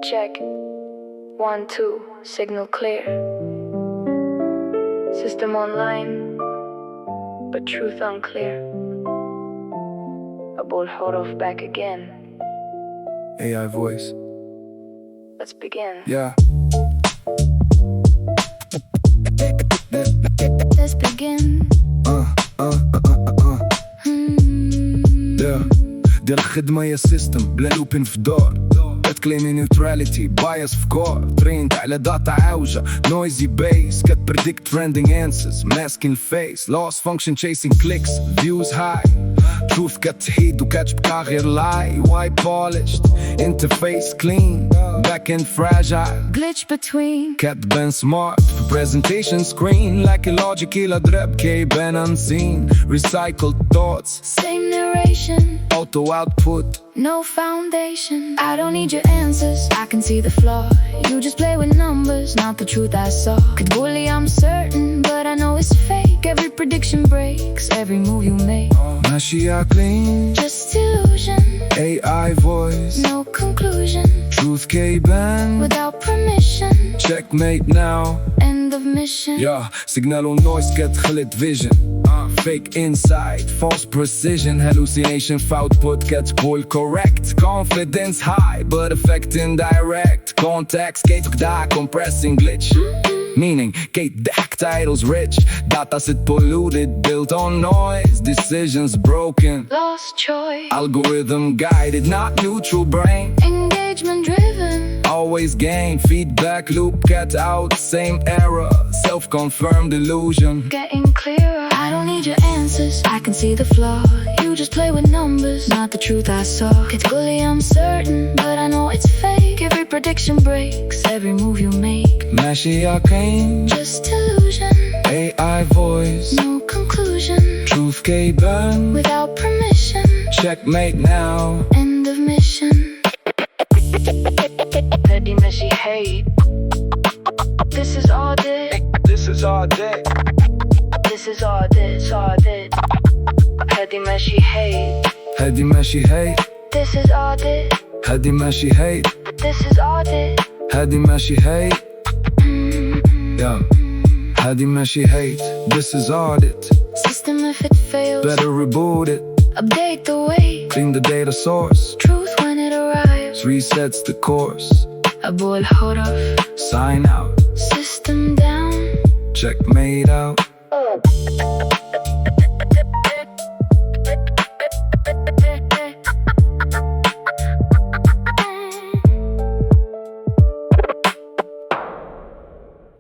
check. 1, 2, signal clear. System online, but truth unclear. Abou-Elhorouf back again. AI voice. Let's begin. Yeah. Let's begin. Yeah. دير الخدمة يا سيستم بلا لوبين في دور. كتكليمي نيوتراليتي بايس في كور. ترينت على داتا عاوجة noisy bass. كتبريدكت trending answers masking face. Loss function chasing clicks views high. Truth كتحيد وكتبقى غير lie. Why polished interface clean back end fragile. Glitch between. كتبان smart في presentation screen. like a logic إلا ضرب كيبان unseen. Recycled thoughts Same narration. auto output. No foundation. I don't need your answers, I can see the flaw. You just play with numbers, not the truth I saw. Bully, I'm certain, but I know it's fake. Every prediction breaks, every move you make. ماشية clean. Just illusion. AI voice. No conclusion. Truth كيبان. Without permission. Checkmate now. End of mission. Yeah. Signal on noise كتخلط vision. Fake insight, false precision. Hallucination في output كتقول correct. Confidence high, but effect indirect. Context كيتقطع compressing glitch. Meaning كيتضحك titles rich. Data set polluted, built on noise. Decisions broken. Lost choice. Algorithm guided, not neutral brain. Engagement driven. Always gain, feedback loop, cut out, same error. Self-confirmed illusion. Getting clearer. I don't need your answers, I can see the flaw. You just play with numbers, not the truth I saw. Bully, I'm certain, but I know it's fake. Every prediction breaks, every move you make. ماشية clean. Just illusion. AI voice. No conclusion. Truth كيبان. Without permission. Checkmate now. End of mission. Petty, messy hate. This is all this. This is all day. This is all this, all this. Petty, messy hate. هادي ماشي hate. This is all this. هادي ماشي hate. This is all this. هادي ماشي hate. Yeah. هادي ماشي hate. This is audit. System if it fails. Better reboot it. Update the way. Clean the data source. Truth when it arrives. Resets the course. Abou-Elhorouf. Sign out. System down. Checkmate out.